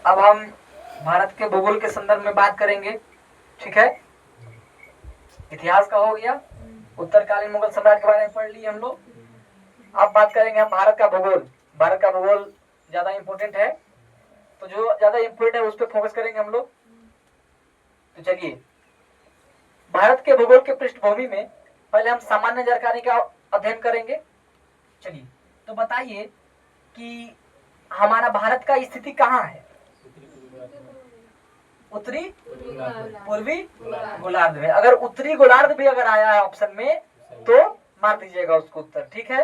अब हम भारत के भूगोल के संदर्भ में बात करेंगे। ठीक है, इतिहास का हो गया, उत्तरकालीन मुगल सम्राट के बारे में पढ़ लिए हम लोग। अब बात करेंगे हम भारत का भूगोल। भारत का भूगोल ज्यादा इंपॉर्टेंट है, तो जो ज्यादा इंपॉर्टेंट है उस पर फोकस करेंगे हम लोग। तो चलिए, भारत के भूगोल के पृष्ठभूमि में पहले हम सामान्य जानकारी का अध्ययन करेंगे। चलिए, तो बताइए कि हमारा भारत का स्थिति कहाँ है? उत्तरी पूर्वी गोलार्ध में। अगर उत्तरी गोलार्ध भी अगर आया है ऑप्शन में तो मार दीजिएगा उसको उत्तर। ठीक है,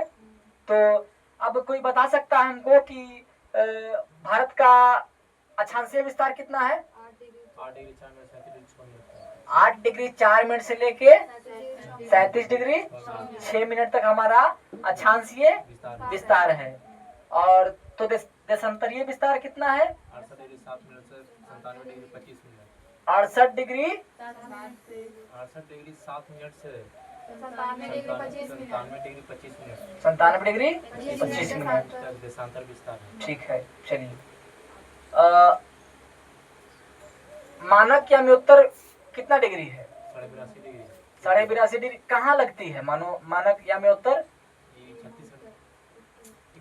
तो अब कोई बता सकता है हमको कि भारत का अक्षांशीय विस्तार कितना है? 8 डिग्री 4 मिनट से लेके 37 डिग्री 6 मिनट तक हमारा अक्षांशीय विस्तार है। और तो देशांतरीय विस्तार कितना है? 68 डिग्री 97 डिग्री 25 मिनट देशांतर विस्तार है। ठीक है, चलिए, मानक याम्योत्तर कितना डिग्री है? 82.5 डिग्री। 82.5 डिग्री कहाँ लगती है मानक याम्योत्तर?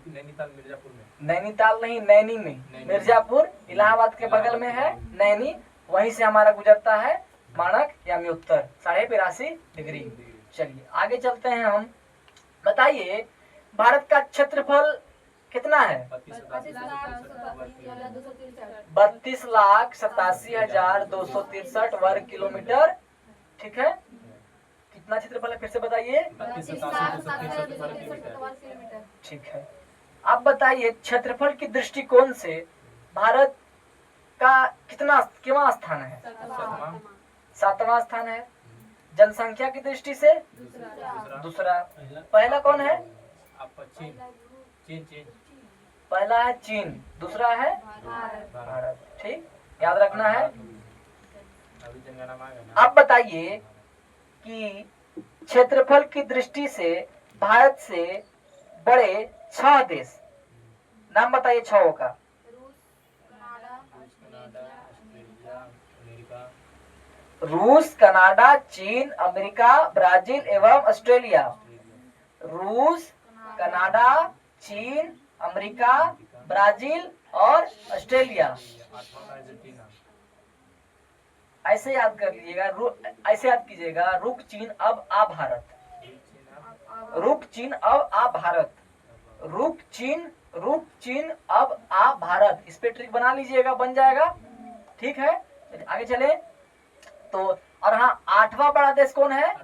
नैनीताल मिर्जापुर में। नैनीताल नहीं, नैनी में। मिर्जापुर इलाहाबाद के बगल में है नैनी, वहीं से हमारा गुजरता है मानक याम्योत्तर 82.5 डिग्री। चलिए आगे चलते हैं हम। बताइए भारत का क्षेत्रफल कितना है? 32,87,263 वर्ग किलोमीटर। ठीक है, कितना क्षेत्रफल है फिर से बताइए? 32,87,263 ठीक है, अब बताइए क्षेत्रफल की दृष्टिकोण से भारत का कितना स्थान है? 7वां स्थान है। जनसंख्या की दृष्टि से दूसरा। पहला कौन है? पहला है चीन, दूसरा है भारत। ठीक, याद रखना है। अब बताइए कि क्षेत्रफल की दृष्टि से भारत से बड़े 6 देश नाम बताइए 6 का। रूस, कनाडा, चीन, अमेरिका, ब्राजील एवं ऑस्ट्रेलिया। रूस, कनाडा, चीन, अमेरिका, ब्राजील और ऑस्ट्रेलिया। ऐसे याद कर लीजिएगा, ऐसे याद कीजिएगा, रुक चीन अब आ भारत। रुक चीन अब आ भारत। रुक चीन अब आ भारत। इस पे ट्रिक बना लीजिएगा, बन जाएगा। ठीक है, आगे चले तो। और हाँ, 8वां बड़ा देश कौन है?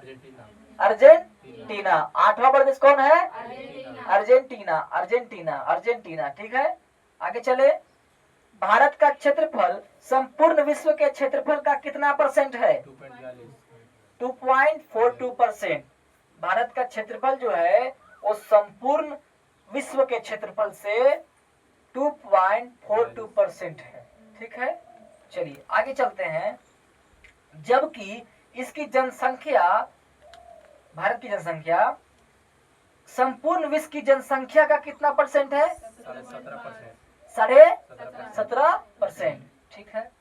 अर्जेंटीना। 8वां बड़ा देश कौन है? अर्जेंटीना। ठीक है, आगे चले। भारत का क्षेत्रफल संपूर्ण विश्व के क्षेत्रफल का कितना परसेंट है? 2.42%। भारत का क्षेत्रफल जो है वो संपूर्ण विश्व के क्षेत्रफल से 2.42% है। ठीक है, चलिए आगे चलते हैं। जबकि इसकी जनसंख्या, भारत की जनसंख्या संपूर्ण विश्व की जनसंख्या का कितना परसेंट है? 17.5%। ठीक है,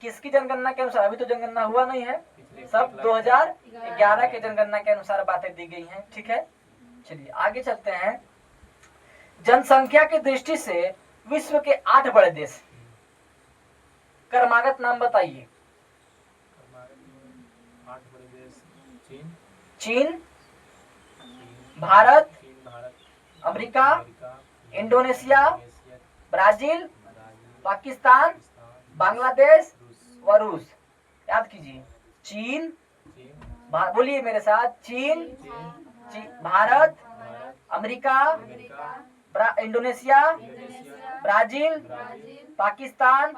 किसकी जनगणना के अनुसार? अभी तो जनगणना हुआ नहीं है, सब 2011 के जनगणना के अनुसार बातें दी गई हैं। ठीक है, चलिए आगे चलते हैं। जनसंख्या की दृष्टि से विश्व के 8 बड़े देश क्रमागत नाम बताइए। चीन, Bharat, America, Indonesia, Brazil, Pakistan, Bangladesh व रूस। याद कीजिए, चीन, बोलिए मेरे साथ, चीन, Bharat, America, Indonesia, Brazil, Pakistan,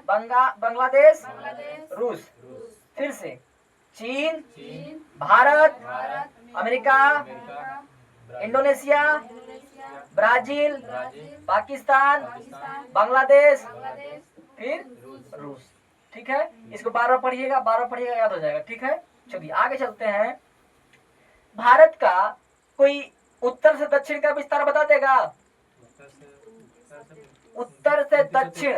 Bangladesh, रूस। फिर से, चीन, Bharat, America, Indonesia, Brazil, Pakistan, Bangladesh, फिर रूस। ठीक है, इसको बार बार पढ़िएगा, याद हो जाएगा। ठीक है, चलिए आगे चलते हैं। भारत का कोई उत्तर से दक्षिण का विस्तार बता देगा? उत्तर से दक्षिण,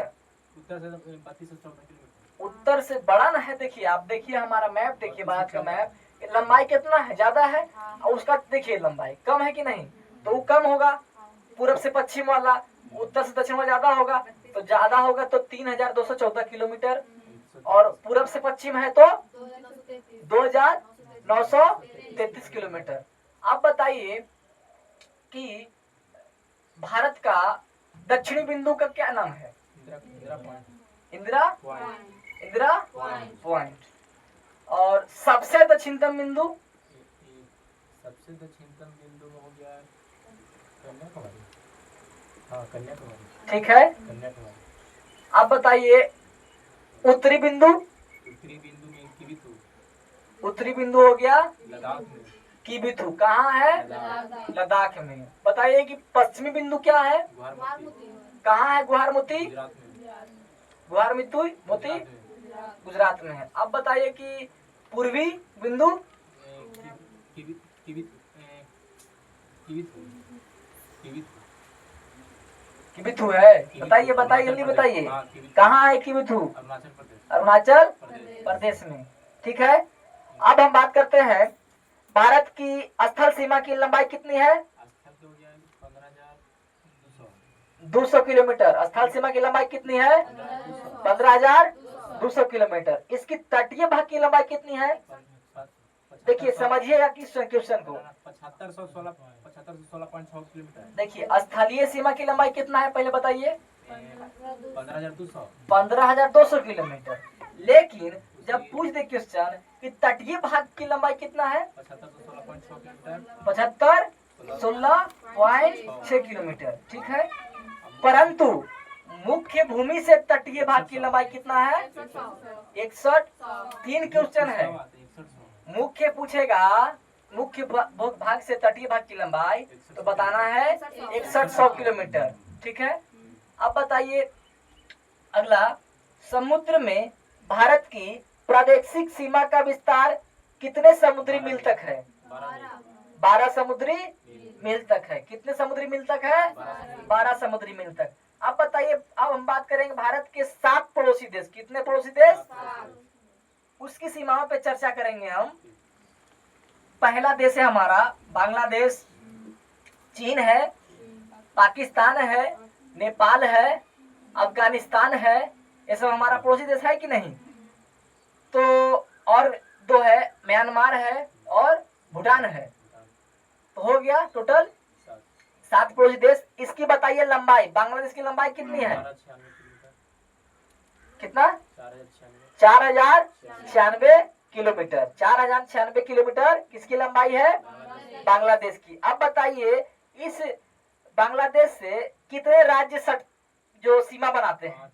उत्तर से 32 से 14 किलोमीटर। उत्तर से बड़ा ना है। देखिए आप देखिए हमारा मैप, देखिए भारत का मैप, लंबाई कितना है, ज्यादा है, और उसका देखिए लंबाई कम है कि नहीं, तो वो कम होगा। पूरब से पश्चिम वाला, उत्तर से दक्षिण वाला ज्यादा होगा, तो ज्यादा होगा तो 3214 किलोमीटर, और पूरब से पश्चिम है तो 2933 किलोमीटर। आप बताइए कि भारत का दक्षिणी बिंदु का क्या नाम है? Indira point. Indira point. Indira point. और सबसे दक्षिणतम बिंदु? सबसे दक्षिणतम बिंदु हो गया कन्याकुमारी। हाँ, कन्याकुमारी। ठीक है। कन्याकुमारी। आप बताइए उत्तरी बिंदु? उत्तरी बिंदु में किबिथु। उत्तरी बिंदु हो गया लद्दाख में। किबिथु। कहाँ है? लद्दाख। लद्दाख में। बताइए कि पश्चिमी बिंदु क्या है? गुवाहाटी। कहाँ है गुवाहाटी? गुजरात में। गुवाहाटी मोती गुजरात में। गुजरात में है। अब बताइए कि पूर्वी बिंदु? किबिथु। किबिथु। किबिथु है। बताइए बताइए जल्दी बताइए, कहाँ है किबिथु? अरुणाचल प्रदेश। अरुणाचल प्रदेश में। ठीक है। अब हम बात करते हैं भारत की स्थल सीमा की लंबाई कितनी है? स्थल हो गया 15,200। 200 किलोमीटर। स्थल सीमा की लंबाई कितनी है? 15,200 किलोमीटर। इसकी तटीय भाग की लंबाई कितनी है? देखिए समझिएगा क्वेश्चन को। 7516.6 किलोमीटर। देखिए स्थलीय सीमा की लंबाई कितना है पहले बताइए? 15,200। 15,200 किलोमीटर। लेकिन जब पूछ दे क्वेश्चन कि तटीय भाग की लंबाई कितना है? 7516.6 किलोमीटर। 7516.6 किलोमीटर। ठीक है। परंतु मुख्य भूमि से तटीय भाग की लंबाई कितना है? 61। 3 क्वेश्चन है। मुख्य पूछेगा मुख्य भाग से तटीय भाग की लंबाई, तो बताना है 6100 किलोमीटर। ठीक है। अब बताइए अगला, समुद्र में भारत की प्रादेशिक सीमा का विस्तार कितने समुद्री मील तक है? 12 समुद्री मील तक है। कितने समुद्री मील तक है? 12 समुद्री मील तक। अब बताइए, अब हम बात करेंगे भारत के 7 पड़ोसी देश। कितने पड़ोसी देश? उसकी सीमाओं पे चर्चा करेंगे हम। पहला देश है हमारा बांग्लादेश, चीन है, पाकिस्तान है, नेपाल है, अफगानिस्तान है। ये सब हमारा पड़ोसी देश है कि नहीं? तो और 2 है, म्यांमार है और भूटान है। तो हो गया टोटल 7 पड़ोसी देश। इसकी बताइए लंबाई, बांग्लादेश की लंबाई कितनी है? कितना? 4096 किलोमीटर। 4096 किलोमीटर किसकी लंबाई है? बांग्लादेश की। अब बताइए इस बांग्लादेश से कितने राज्य जो सीमा बनाते हैं?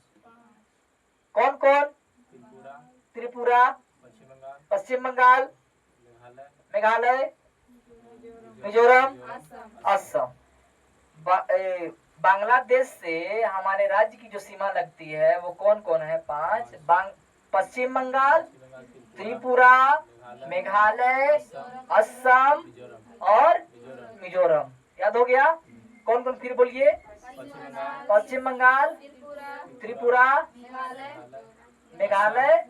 कौन कौन? त्रिपुरा, पश्चिम बंगाल, मेघालय, मिजोरम, असम। बांग्लादेश से हमारे राज्य की जो सीमा लगती है वो कौन कौन है? 5। पश्चिम बंगाल, त्रिपुरा, मेघालय, असम और मिजोरम। याद हो गया? कौन कौन फिर बोलिए? पश्चिम बंगाल, त्रिपुरा, मेघालय,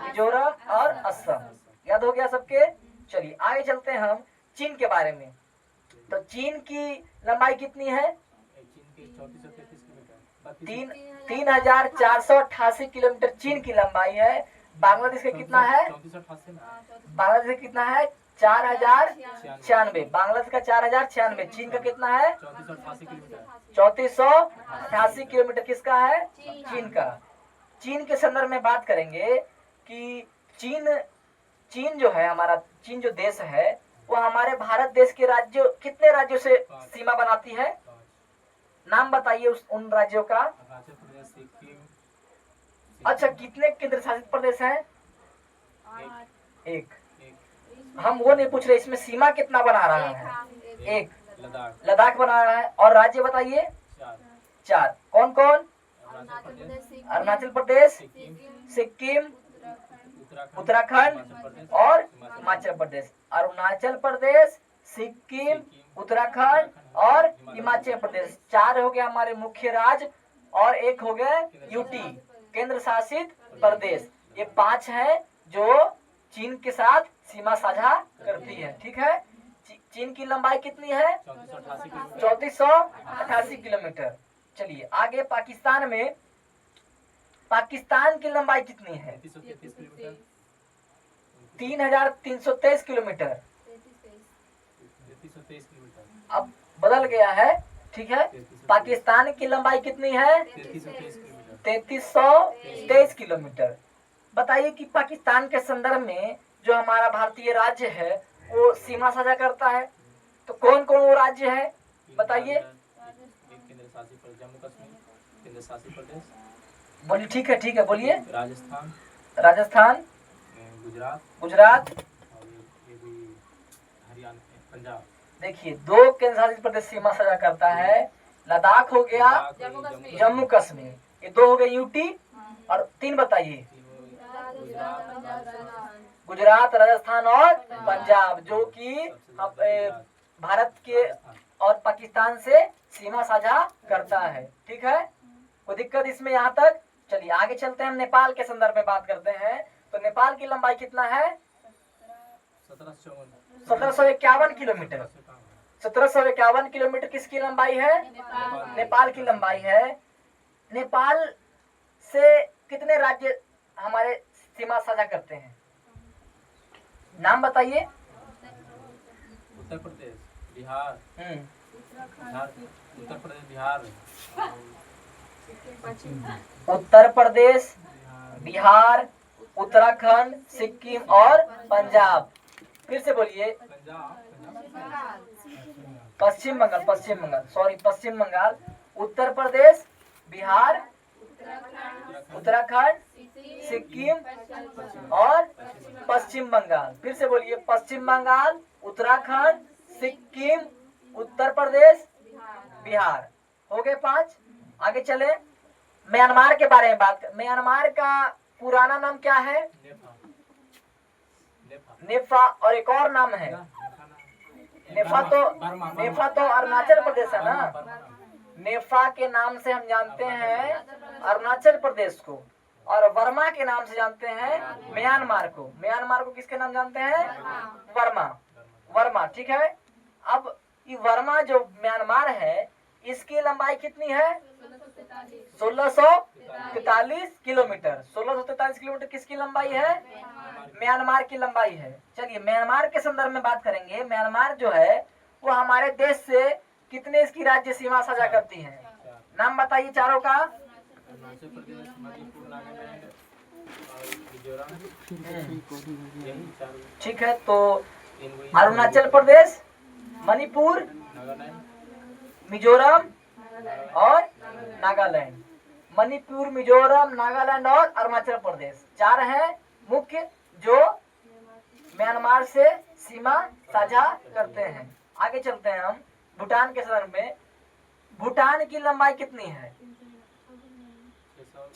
मिजोरम और असम। याद हो गया सबके? चलिए आगे चलते हैं हम चीन के बारे में। तो चीन की लंबाई कितनी है? 3,488 किलोमीटर चीन की लंबाई है। बांग्लादेश का कितना है? बांग्लादेश का कितना है? 4,096। बांग्लादेश का 4,096। चीन का कितना है? 3488 किलोमीटर। किसका है? चीन का। चीन के संदर्भ में बात करेंगे कि चीन जो है हमारा, चीन जो देश है वो हमारे भारत देश के राज्यों, कितने राज्यों से सीमा बनाती है? नाम बताइए उन राज्यों का। अच्छा, कितने केंद्र शासित प्रदेश हैं? 1। हम वो नहीं पूछ रहे, इसमें सीमा कितना बना रहा है? 1। लद्दाख बना रहा है। और राज्य बताइए? 4। कौन कौन? अरुणाचल प्रदेश, सिक्किम, उत्तराखंड और हिमाचल प्रदेश। अरुणाचल प्रदेश, सिक्किम, उत्तराखंड और हिमाचल प्रदेश। 4 हो गए हमारे मुख्य राज्य और एक हो गए यूटी, केंद्र शासित प्रदेश। ये 5 है जो चीन के साथ सीमा साझा करती है। ठीक है, चीन की लंबाई कितनी है? 3488 किलोमीटर। चलिए आगे पाकिस्तान में, पाकिस्तान की लंबाई कितनी है? 3323 किलोमीटर। 3323 किलोमीटर। अब बदल गया है। ठीक है, पाकिस्तान की लंबाई कितनी है? 3323 किलोमीटर। बताइए कि पाकिस्तान के संदर्भ में जो हमारा भारतीय राज्य है वो सीमा साझा करता है, तो कौन कौन वो राज्य है बताइए? केंद्र शासित प्रदेश जम्मू कश्मीर, केंद्र शासित प्रदेश। बोलिए। ठीक है बोलिए। राजस्थान, गुजरात, और ये भी हरियाणा, पंजाब। देखिए 2 केंद्र शासित प्रदेश सीमा साझा करता है। लद्दाख हो गया, जम्मू कश्मीर, ये 2 हो गए यूटी, और 3 बताइए। गुजरात, राजस्थान और पंजाब, जो कि भारत के और पाकिस्तान से सीमा साझा करता है। ठीक है, कोई दिक्कत इसमें यहाँ तक? चलिए आगे चलते हैं, हम नेपाल के संदर्भ में बात करते हैं। तो नेपाल की लंबाई कितना है? 1751 किलोमीटर। 1751 किलोमीटर किसकी लंबाई है? नेपाल की लंबाई है। नेपाल से कितने राज्य हमारे सीमा साझा करते हैं? नाम बताइए। उत्तर प्रदेश, बिहार, उत्तर प्रदेश, बिहार, उत्तर प्रदेश, बिहार, उत्तराखंड, सिक्किम और पंजाब। फिर से बोलिए। पश्चिम बंगाल, उत्तर प्रदेश, बिहार, उत्तराखंड, सिक्किम और पश्चिम बंगाल। फिर से बोलिए। पश्चिम बंगाल, उत्तराखंड, सिक्किम, उत्तर प्रदेश, बिहार। हो गए 5। आगे चले, म्यांमार के बारे में बात कर। म्यांमार का पुराना नाम क्या है? नेफा, और एक और नाम है नेफा तो अरुणाचल प्रदेश है ना। नेफा के नाम से हम जानते हैं अरुणाचल प्रदेश को, और वर्मा के नाम से जानते हैं म्यांमार को। म्यांमार को किसके नाम जानते हैं? वर्मा। ठीक है, अब ये वर्मा जो म्यांमार है इसकी लंबाई कितनी है? 1643 किलोमीटर। 1643 किलोमीटर किसकी लंबाई है? म्यांमार की लंबाई है। चलिए म्यांमार के संदर्भ में बात करेंगे। म्यांमार जो है वो हमारे देश से कितने इसकी राज्य सीमा साझा करती है? नाम बताइए चारों का। अरुणाचल प्रदेश, मणिपुर, नागालैंड और मिजोरम। ठीक है, तो अरुणाचल प्रदेश, मणिपुर, मिजोरम और नागालैंड। मणिपुर, मिजोरम, नागालैंड और अरुणाचल प्रदेश 4 हैं मुख्य जो म्यांमार से सीमा साझा करते हैं। आगे चलते हैं हम भूटान के संदर्भ में। भूटान की लंबाई कितनी है?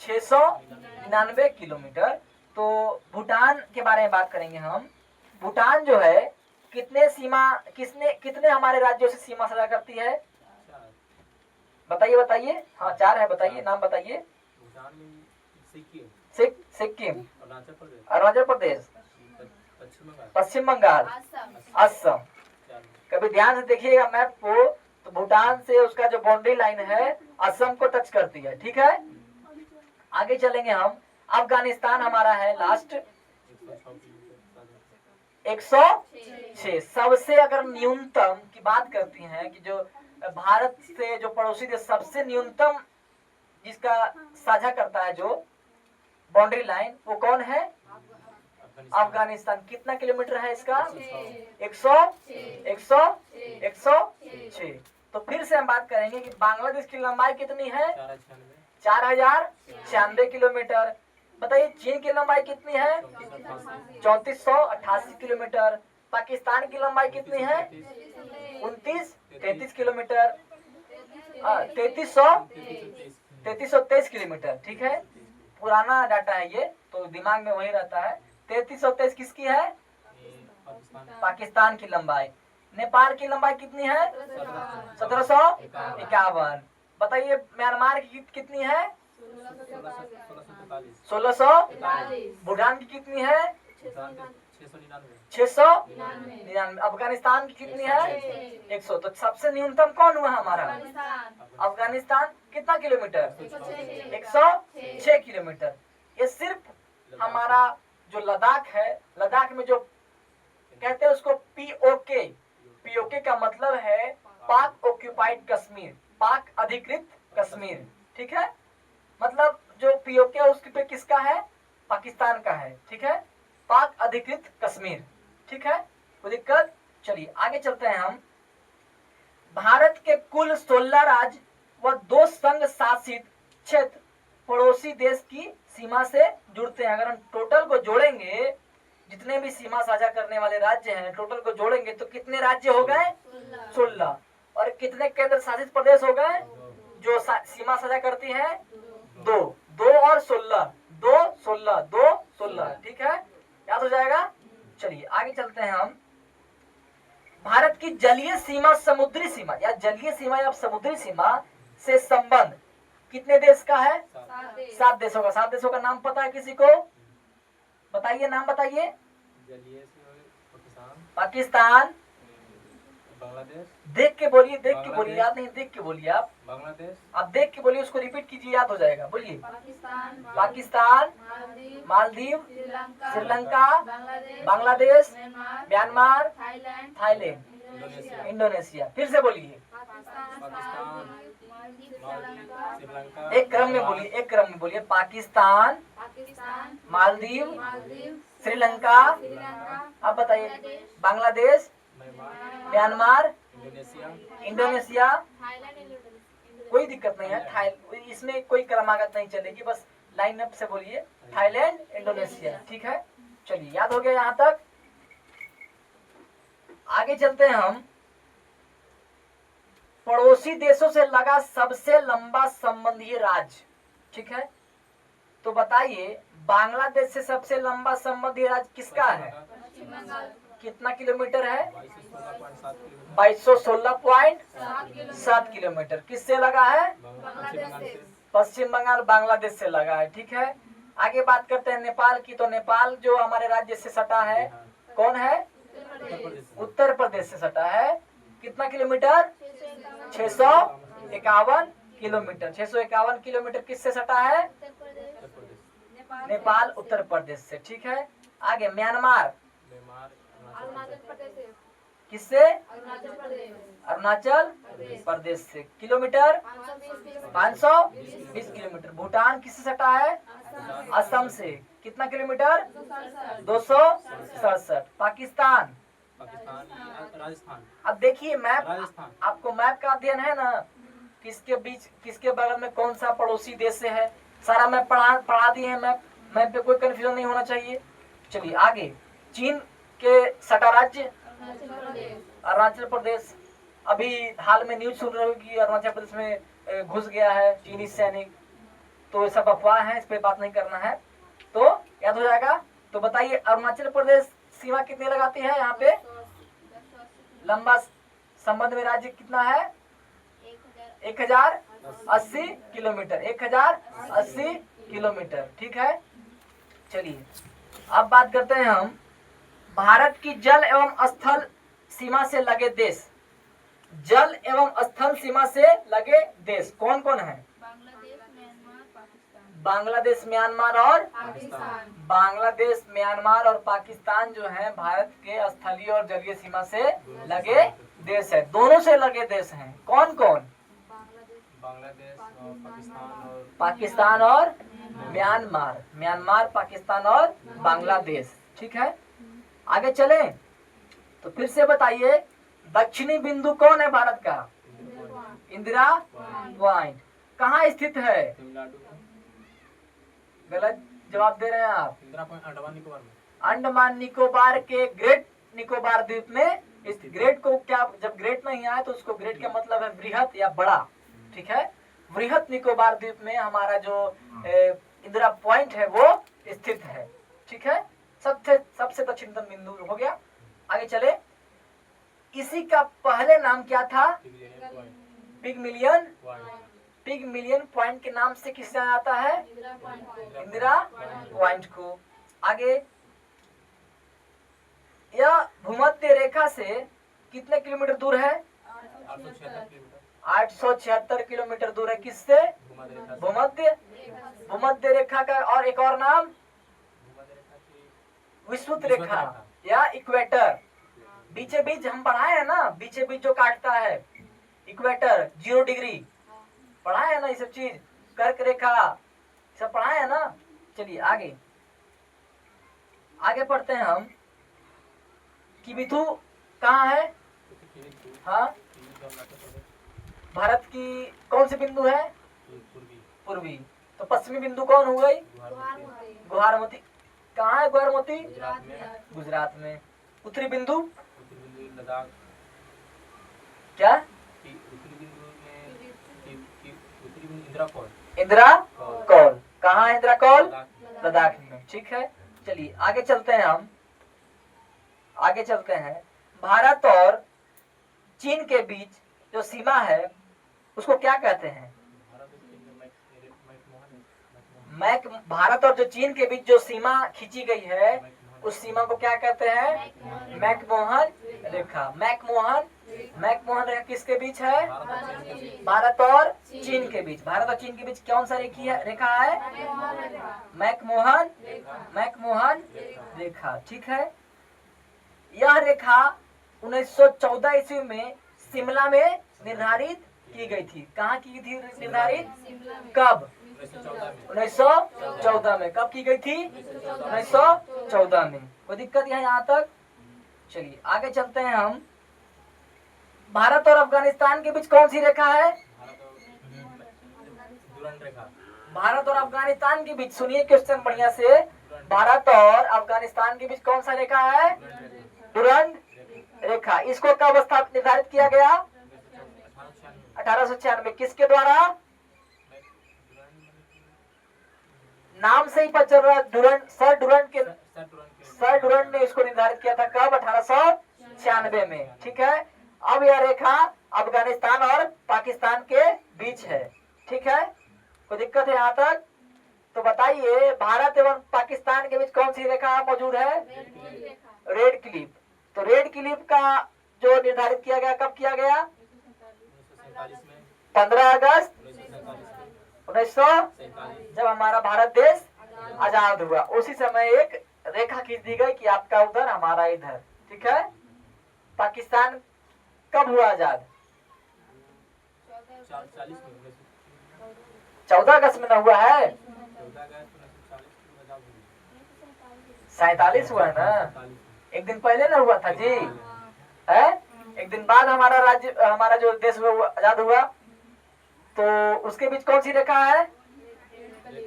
699 किलोमीटर। तो भूटान के बारे में बात करेंगे हम। भूटान जो है कितने हमारे राज्यों से सीमा साझा करती है? बताइए। हाँ 4 है, बताइए नाम बताइए। सिक्किम, अरुणाचल प्रदेश, पश्चिम बंगाल, असम। कभी ध्यान से देखिएगा मैप को, तो भूटान से उसका जो बाउंड्री लाइन है असम को टच करती है। ठीक है, आगे चलेंगे हम। अफगानिस्तान हमारा है लास्ट, 106। सबसे अगर न्यूनतम की बात करती हैं कि जो भारत से जो पड़ोसी देश सबसे न्यूनतम जिसका साझा करता है जो बाउंड्री लाइन, वो कौन है? अफगानिस्तान। कितना किलोमीटर है इसका? 106। तो फिर से हम बात करेंगे कि बांग्लादेश की लंबाई कितनी है? 4096 किलोमीटर। बताइए चीन की लंबाई कितनी है? 3488 किलोमीटर। पाकिस्तान की लंबाई कितनी है? 33 किलोमीटर। 3323 किलोमीटर। ठीक है, पुराना डाटा है ये, तो दिमाग में वही रहता है। 3323 किसकी है? पाकिस्तान की लंबाई। नेपाल की लंबाई कितनी है? 1751। बताइए म्यांमार की कितनी है? 1643। भूटान की कितनी है? 699। अफगानिस्तान की कितनी है? 100। तो सबसे न्यूनतम कौन हुआ हमारा? अफगानिस्तान। कितना किलोमीटर? 106 किलोमीटर। ये सिर्फ हमारा जो लद्दाख है, लद्दाख में जो कहते हैं उसको पीओके, पीओके का मतलब है पाक ऑक्यूपाइड कश्मीर, पाक अधिकृत कश्मीर। ठीक है, मतलब जो पीओके उसके पे किसका है? पाकिस्तान का है। ठीक है, पाक अधिकृत कश्मीर। ठीक है, कोई दिक्कत? चलिए आगे चलते हैं हम। भारत के कुल 16 राज्य व 2 संघ शासित क्षेत्र पड़ोसी देश की सीमा से जुड़ते हैं। अगर हम टोटल को जोड़ेंगे, जितने भी सीमा साझा करने वाले राज्य हैं, टोटल को जोड़ेंगे तो कितने राज्य हो गए? 16। और कितने केंद्र शासित प्रदेश हो गए जो सीमा साझा करती हैं? 2। 2 और 16, 2 16, 2 16। ठीक है, याद हो जाएगा। चलिए आगे चलते हैं हम। भारत की जलीय सीमा, समुद्री सीमा या जलीय सीमा या समुद्री सीमा से संबंध कितने देश का है? 7 देशों का। 7 देशों का नाम पता है किसी को? बताइए, नाम बताइए। पाकिस्तान। बांग्लादेश। देख के बोलिए, देख के बोलिए, याद नहीं, देख के बोलिए आप। बांग्लादेश। आप देख के बोलिए, उसको रिपीट कीजिए, याद हो जाएगा। बोलिए। Pakistan, Maldives, Sri Lanka, Bangladesh, Myanmar, Thailand, Indonesia. फिर से बोलिए, एक क्रम में बोलिए, एक क्रम में बोलिए। पाकिस्तान, मालदीव, श्रीलंका, अब बताइए, बांग्लादेश, म्यांमार, इंडोनेशिया। कोई दिक्कत नहीं है, इसमें कोई क्रमागत नहीं चलेगी, बस लाइन अप से बोलिए। Thailand, Indonesia. ठीक है, चलिए याद हो गया यहां तक। आगे चलते हैं हम। पड़ोसी देशों से लगा सबसे लंबा संबंधीय राज्य। ठीक है, तो बताइए बांग्लादेश से सबसे लंबा संबंधीय राज्य किसका है? कितना किलोमीटर है? 2216.7 किलोमीटर। किससे लगा है? पश्चिम बंगाल, बांग्लादेश से लगा है। ठीक है, आगे बात करते हैं नेपाल की। तो नेपाल जो हमारे राज्य से सटा है, कौन है? उत्तर प्रदेश से सटा है। कितना किलोमीटर? 651 किलोमीटर। 651 किलोमीटर किससे सटा है? नेपाल, उत्तर प्रदेश से। ठीक है, आगे म्यांमार किससे? अरुणाचल प्रदेश से। Kilometre 520 kilometre. भूटान किससे सटा है? असम से। कितना किलोमीटर? 267। पाकिस्तान, राजस्थान। अब देखिए मैप, आपको मैप का अध्ययन है ना, किसके बीच, किसके बगल में कौन सा पड़ोसी देश से है, सारा मैप पढ़ा दिए हैं। मैप पे कोई कंफ्यूजन नहीं होना चाहिए। चलिए आगे। चीन के सटा राज्य अरुणाचल प्रदेश। अभी हाल में न्यूज सुन रहे हो कि अरुणाचल प्रदेश में घुस गया है चीनी सैनिक, तो सब अफवाह है, इस पे बात नहीं करना है, तो याद हो जाएगा। तो बताइए अरुणाचल प्रदेश सीमा कितनी लगाती है? यहाँ पे लंबा संबंध में राज्य कितना है? 1080 किलोमीटर। 1080 किलोमीटर। ठीक है, चलिए अब बात करते हैं हम भारत की जल एवं स्थल सीमा से लगे देश। जल एवं स्थल सीमा से लगे देश कौन कौन है? बांग्लादेश, म्यांमार और पाकिस्तान। बांग्लादेश, म्यांमार और पाकिस्तान जो है भारत के स्थलीय और जलीय सीमा से लगे देश है। दोनों से लगे देश हैं। कौन कौन? बांग्लादेश और पाकिस्तान और म्यांमार। म्यांमार, पाकिस्तान और बांग्लादेश। ठीक है, आगे चले तो फिर से बताइए दक्षिणी बिंदु कौन है भारत का? इंदिरा पॉइंट। कहाँ स्थित है? गलत जवाब दे रहे हैं आप। इंदिरा पॉइंट अंडमान निकोबार में। अंडमान निकोबार के ग्रेट निकोबार द्वीप में। इस ग्रेट को क्या, जब ग्रेट नहीं आया तो उसको ग्रेट का मतलब है बृहत या बड़ा। ठीक है, बृहत निकोबार द्वीप में हमारा जो इंदिरा पॉइंट है वो स्थित है। ठीक है, सबसे दक्षिणतम बिंदु हो गया। आगे चले। इसी का पहले नाम क्या था? पिगमिलियन पॉइंट। पिगमिलियन पॉइंट। पिगमिलियन पॉइंट के नाम से किससे आता है? इंदिरा पॉइंट को। आगे, यह भूमध्य रेखा से कितने किलोमीटर दूर है? 876 किलोमीटर 876 किलोमीटर दूर है। किससे? भूमध्य रेखा से। भूमध्य भूमध्य रेखा का और एक और नाम भूमध्य रेखा की विषुवत विषुवत रेखा रेखा। या इक्वेटर। बीचे बीच हम पढ़ाए हैं ना, बीचे बीच जो काटता है इक्वेटर 0 डिग्री, पढ़ाए है ना ये सब चीज, कर्क रेखा सब पढ़ाए है ना। चलिए आगे आगे पढ़ते हैं हम कि बिथु कहाँ है? हाँ, भारत की कौन सी बिंदु है? पूर्वी। तो पश्चिमी बिंदु कौन हो गई? गुहारमती। कहाँ है गुहारमती? गुजरात में। गुजरात में। उत्तरी बिंदु उत्तरी बिंदु लद्दाख। क्या? उत्तरी बिंदु में उत्तरी बिंदु इंदिरा कौल। इंदिरा कौल। कहाँ है इंदिरा कौल? लद्दाख। लद्दाख में। ठीक है, चलिए आगे चलते हैं हम। आगे चलते हैं, भारत और चीन के बीच जो सीमा है उसको क्या कहते हैं? मैक भारत और जो चीन के बीच जो सीमा खींची गई है उस सीमा को क्या कहते हैं? मैकमोहन रेखा। मैकमोहन रेखा किसके बीच है? भारत और चीन के बीच। भारत और चीन के बीच कौन सा रेखा है? मैकमोहन रेखा। ठीक है, यह रेखा 1914 ईस्वी में शिमला में निर्धारित की गई थी। कहाँ की थी निर्धारित? कब? 1914 में। कब की गई थी? 1914 में। कोई दिक्कत है यहाँ तक? चलिए आगे चलते हैं हम। भारत और अफगानिस्तान के बीच कौन सी रेखा है? भारत और अफगानिस्तान के बीच, सुनिए क्वेश्चन बढ़िया से, भारत और अफगानिस्तान के बीच कौन सा रेखा है? डुरंड रेखा। इसको कब निर्धारित किया गया? 1896। किसके द्वारा? नाम से ही पता चल रहा है, डुरंड, सर डुरंड ने इसको निर्धारित किया था। कब? 1896 में। ठीक है, अब यह रेखा अफगानिस्तान और पाकिस्तान के बीच है। ठीक है, कोई दिक्कत है यहाँ तक? तो बताइए, भारत एवं पाकिस्तान के बीच कौन सी रेखा मौजूद है? Red Cliff. तो रेड क्लिफ का जो निर्धारित किया गया, कब किया गया? 15 अगस्त 1947, जब हमारा भारत देश आजाद हुआ। उसी समय एक रेखा खींच दी गई कि आपका उधर, हमारा इधर। ठीक है, पाकिस्तान कब हुआ आजाद? 14 अगस्त में न हुआ है? 47 हुआ है ना, एक दिन पहले ना हुआ था जी, है? एक दिन बाद हमारा राज्य, हमारा जो देश आजाद हुआ। तो उसके बीच कौन सी रेखा है?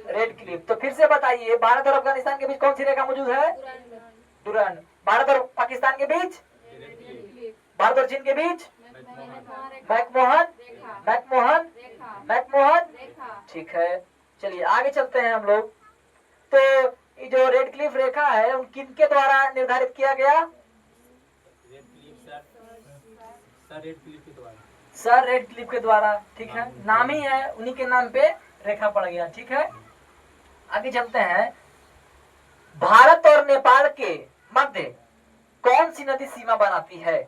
Red Cliff. तो फिर से बताइए, भारत और अफगानिस्तान के बीच कौन सी रेखा मौजूद है? डुरंड। भारत और पाकिस्तान के बीच? भारत और चीन के बीच? मैकमोहन। ठीक है, चलिए आगे चलते हैं हम लोग। तो ये जो रेड क्लिफ रेखा है उन किनके द्वारा निर्धारित किया गया? सर रेड क्लिफ के द्वारा। ठीक है, नाम ही है, उन्हीं के नाम पे रेखा पड़ गया। ठीक है, आगे चलते हैं। भारत और नेपाल के मध्य कौन सी नदी सीमा बनाती है?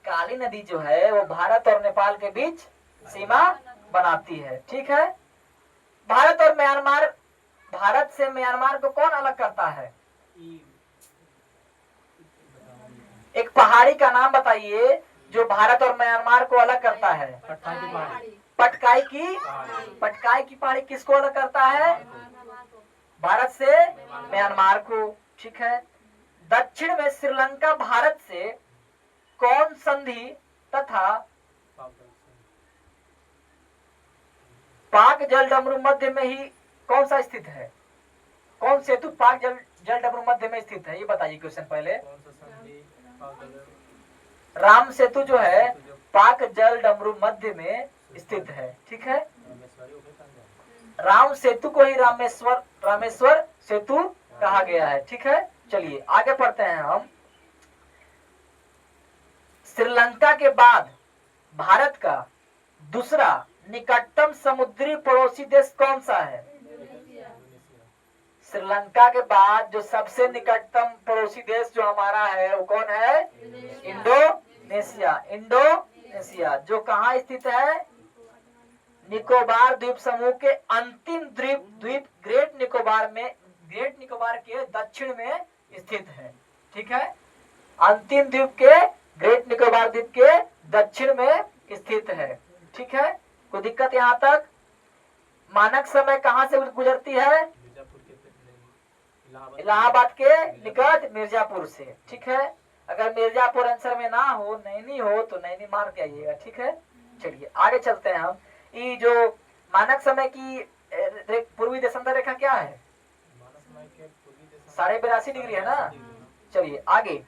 काली नदी जो है वो भारत और नेपाल के बीच सीमा बनाती है। ठीक है, भारत और म्यांमार, भारत से म्यांमार को कौन अलग करता है? एक पहाड़ी का नाम बताइए जो भारत और म्यांमार को अलग करता है। पटकाई की पहाड़ी किसको अलग करता है? भारत से म्यांमार को। ठीक है, दक्षिण में श्रीलंका भारत से कौन संधि तथा पाक जलडमरू मध्य में ही कौन सा स्थित है? कौन सेतु पाक जलडमरू मध्य में स्थित है, ये बताइए क्वेश्चन पहले। राम सेतु जो है पाक जलडमरू मध्य में स्थित है। ठीक है, राम सेतु को ही रामेश्वर सेतु कहा गया है। ठीक है, चलिए आगे पढ़ते हैं हम। श्रीलंका के बाद भारत का दूसरा निकटतम समुद्री पड़ोसी देश कौन सा है? श्रीलंका के बाद जो सबसे निकटतम पड़ोसी देश जो हमारा है वो कौन है? इंडोनेशिया। इंडोनेशिया जो कहाँ स्थित है? निकोबार द्वीप समूह के अंतिम द्वीप ग्रेट निकोबार में, ग्रेट निकोबार के दक्षिण में स्थित है। ठीक है, अंतिम द्वीप के ग्रेट निकोबार द्वीप के दक्षिण में स्थित है। ठीक है, कोई दिक्कत यहाँ तक? मानक समय कहाँ से गुजरती है? इलाहाबाद के निकट मिर्जापुर से। ठीक है, अगर मिर्जापुर आंसर में ना हो, नैनी हो तो नैनी मार के आइएगा। ठीक है, चलिए आगे चलते हैं हम। ये जो मानक समय की पूर्वी देशांतर रेखा क्या है? 82.5 डिग्री है ना। चलिए आगे।